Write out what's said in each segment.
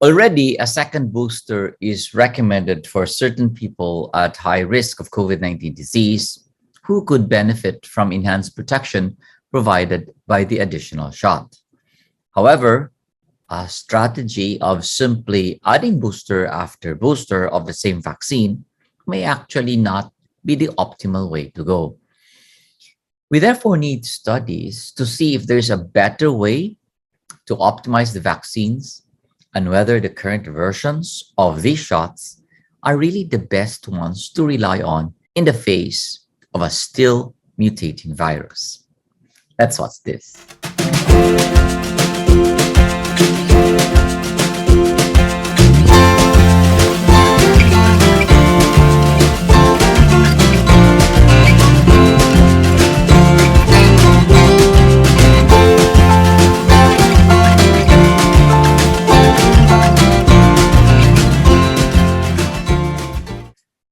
Already, a second booster is recommended for certain people at high risk of COVID-19 disease who could benefit from enhanced protection provided by the additional shot. However, a strategy of simply adding booster after booster of the same vaccine may actually not be the optimal way to go. We therefore need studies to see if there's a better way to optimize the vaccines and whether the current versions of these shots are really the best ones to rely on in the face of a still mutating virus. Let's watch this.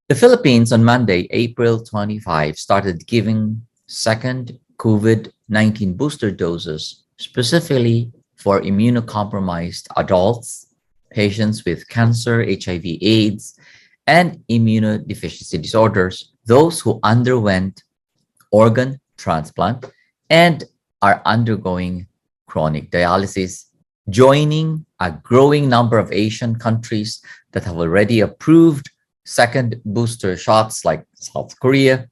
The Philippines on Monday, April 25, started giving second COVID-19 booster doses specifically for immunocompromised adults, patients with cancer, HIV, AIDS, and immunodeficiency disorders, those who underwent organ transplant and are undergoing chronic dialysis, joining a growing number of Asian countries that have already approved second booster shots like South Korea,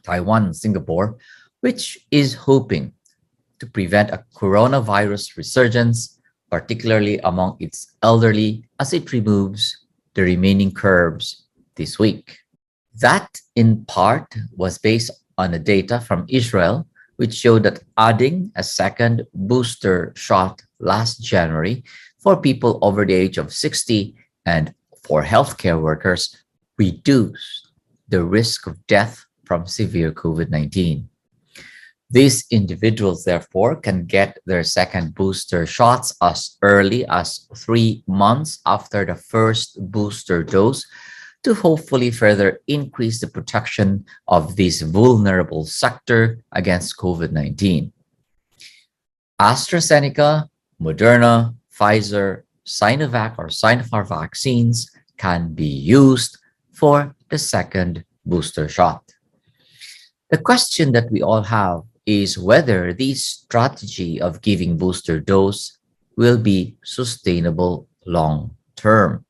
Taiwan, and Singapore, which is hoping to prevent a coronavirus resurgence, particularly among its elderly, as it removes the remaining curbs this week. That, in part, was based on the data from Israel, which showed that adding a second booster shot last January for people over the age of 60 and for healthcare workers reduced the risk of death from severe COVID-19. These individuals, therefore, can get their second booster shots as early as 3 months after the first booster dose to hopefully further increase the protection of this vulnerable sector against COVID-19. AstraZeneca, Moderna, Pfizer, Sinovac or Sinopharm vaccines can be used for the second booster shot. The question that we all have is whether this strategy of giving booster dose will be sustainable long term.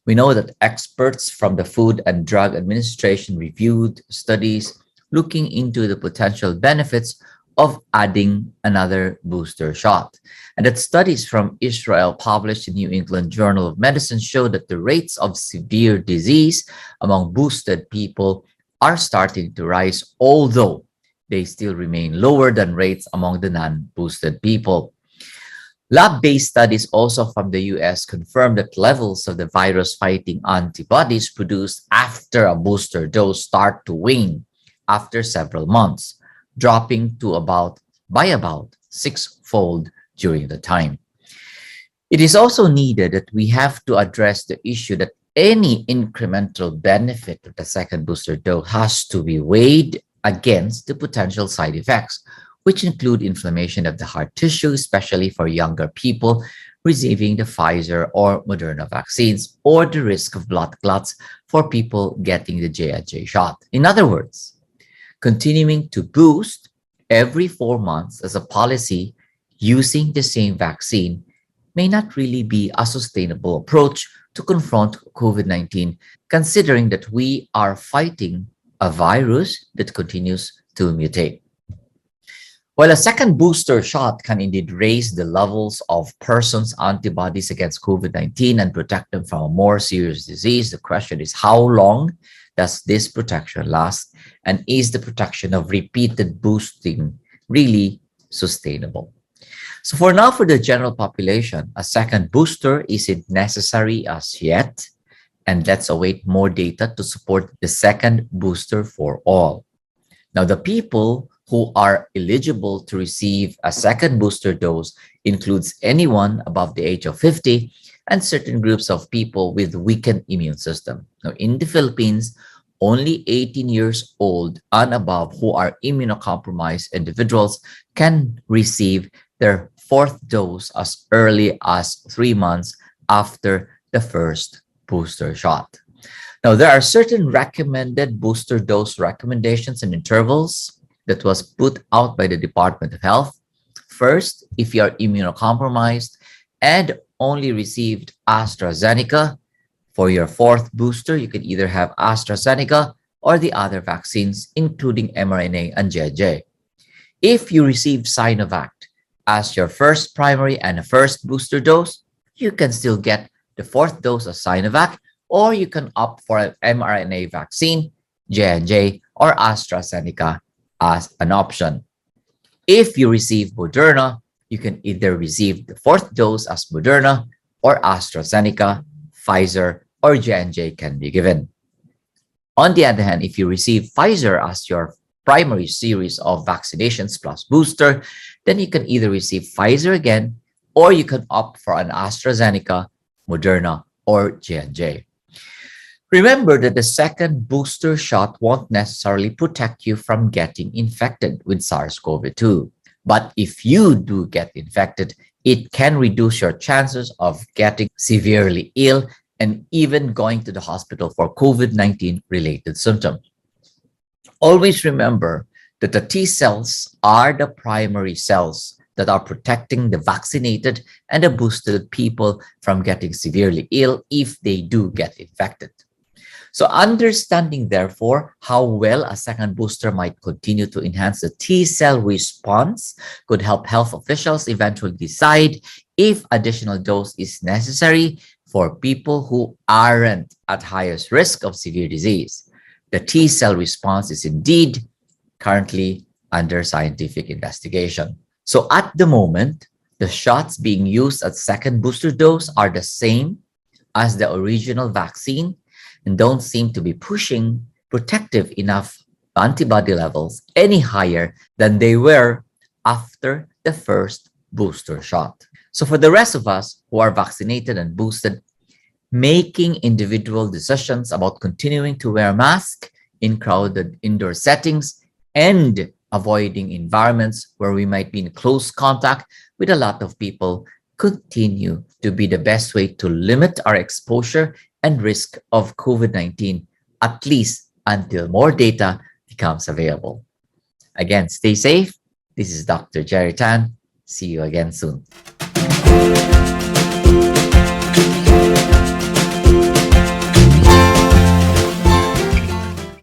We know that experts from the Food and Drug Administration reviewed studies looking into the potential benefits of adding another booster shot. And that studies from Israel published in New England Journal of Medicine show that the rates of severe disease among boosted people are starting to rise, although they still remain lower than rates among the non-boosted people. Lab-based studies also from the US confirmed that levels of the virus-fighting antibodies produced after a booster dose start to wane after several months, dropping to by about six-fold during the time. It is also needed that we have to address the issue that any incremental benefit of the second booster dose has to be weighed against the potential side effects, which include inflammation of the heart tissue, especially for younger people receiving the Pfizer or Moderna vaccines, or the risk of blood clots for people getting the J&J shot. In other words, continuing to boost every 4 months as a policy using the same vaccine may not really be a sustainable approach to confront COVID-19, considering that we are fighting a virus that continues to mutate. While a second booster shot can indeed raise the levels of persons' antibodies against COVID-19 and protect them from a more serious disease, the question is how long does this protection last? And is the protection of repeated boosting really sustainable? So for now, for the general population, a second booster isn't necessary as yet. And let's await more data to support the second booster for all. Now, the people who are eligible to receive a second booster dose includes anyone above the age of 50 and certain groups of people with weakened immune system. Now, in the Philippines, only 18 years old and above who are immunocompromised individuals can receive their fourth dose as early as 3 months after the first booster shot. Now, there are certain recommended booster dose recommendations and intervals that was put out by the Department of Health. First, if you are immunocompromised and only received AstraZeneca, for your fourth booster, you can either have AstraZeneca or the other vaccines, including mRNA and J&J. If you receive Sinovac as your first primary and a first booster dose, you can still get the fourth dose of Sinovac, or you can opt for an mRNA vaccine, J&J, or AstraZeneca as an option. If you receive Moderna, you can either receive the fourth dose as Moderna or AstraZeneca, Pfizer, or J&J can be given. On the other hand, if you receive Pfizer as your primary series of vaccinations plus booster, then you can either receive Pfizer again, or you can opt for an AstraZeneca, Moderna, or J&J. Remember that the second booster shot won't necessarily protect you from getting infected with SARS-CoV-2. But if you do get infected, it can reduce your chances of getting severely ill and even going to the hospital for COVID-19 related symptoms. Always remember that the T cells are the primary cells that are protecting the vaccinated and the boosted people from getting severely ill if they do get infected. So understanding, therefore, how well a second booster might continue to enhance the T cell response could help health officials eventually decide if additional dose is necessary for people who aren't at highest risk of severe disease. The T cell response is indeed currently under scientific investigation. So at the moment, the shots being used as second booster dose are the same as the original vaccine and don't seem to be pushing protective enough antibody levels any higher than they were after the first booster shot. So for the rest of us who are vaccinated and boosted, making individual decisions about continuing to wear masks in crowded indoor settings and avoiding environments where we might be in close contact with a lot of people continue to be the best way to limit our exposure and risk of COVID-19, at least until more data becomes available. Again, stay safe. This is Dr. Jerry Tan. See you again soon.